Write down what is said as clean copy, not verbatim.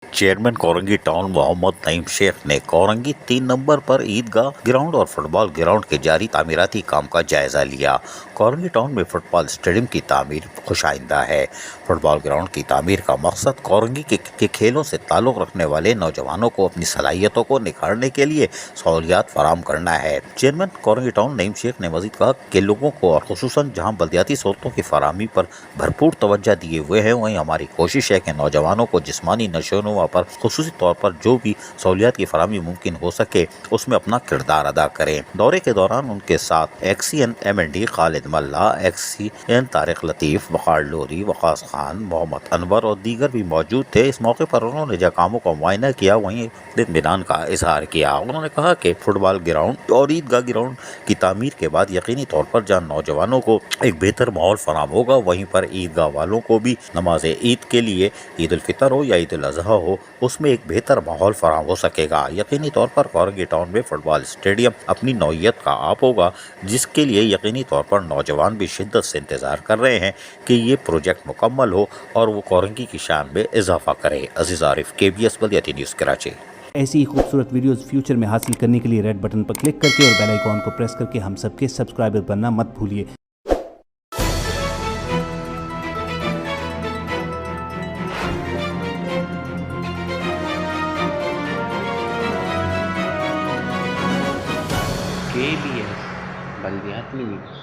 Chairman Korangi town Mohammad Naeem Sheikh ने Korangi 3 number पर ईदगाह ground और फुटबॉल ग्राउंड के जारी तामीराती काम का जायजा लिया। कोरंगी टाउन में फुटबॉल स्टेडियम की तामीर खुशाइंदा है। फुटबॉल ग्राउंड की तामीर का मकसद कोरंगी के खेलों से ताल्लुक़ रखने वाले नौजवानों को अपनी सलाहियतों को निखारने के लिए सहूलियात फराहम करना है। चेयरमैन कोरंगी टाउन नईम शेख ने मजीद कहा कि लोगों को और खुसूसन जहाँ बल्दियाती सहूलतों की फराहमी पर भरपूर तवज्जो दिए हुए हैं, वहीं हमारी कोशिश है कि नौजवानों को जिस्मानी नशोनुमा पर खुसूसी तौर पर जो भी सहूलियात की फराहमी मुमकिन हो सके उसमें अपना किरदार अदा करें। दौरे के दौरान उनके साथ एक्सीएन MND खालिद मल्ला, एक्सीएन तारिक लतीफ़, वक़ार लोरी, वक़ास खान, मोहम्मद अनवर और दीगर भी मौजूद थे। इस मौके पर उन्होंने जकामों का मुआयना किया, वहीं इत्मीनान का इजहार किया। उन्होंने कहा कि फुटबॉल ग्राउंड और ईदगाह ग्राउंड की तामीर के बाद यकीनी तौर पर जहाँ नौजवानों को एक बेहतर माहौल फराहम होगा, वहीं पर ईदगाह वालों को भी नमाज ईद के लिए, ईद उल फितर हो या ईद उल अज़हा हो, उसमें एक बेहतर माहौल फराहम हो सकेगा। यकीनी तौर पर कोरंगी टाउन में फुटबॉल स्टेडियम अपनी नौइयत का आप होगा, जिसके लिए यकीनी तौर पर नौजवान भी शिद्दत से इंतज़ार कर रहे हैं कि ये प्रोजेक्ट मुकम्मल हो और वो कोरंगी की शान में इजाफा करे। अजीज़ आरिफ, KBS बल्दियाती न्यूज़ कराची। ऐसी ही खूबसूरत वीडियोस फ्यूचर में हासिल करने के लिए रेड बटन पर क्लिक करके और बेल आइकॉन को प्रेस करके हम सबके सब्सक्राइबर बनना मत भूलिए। KBS बल्दियाती न्यूज़।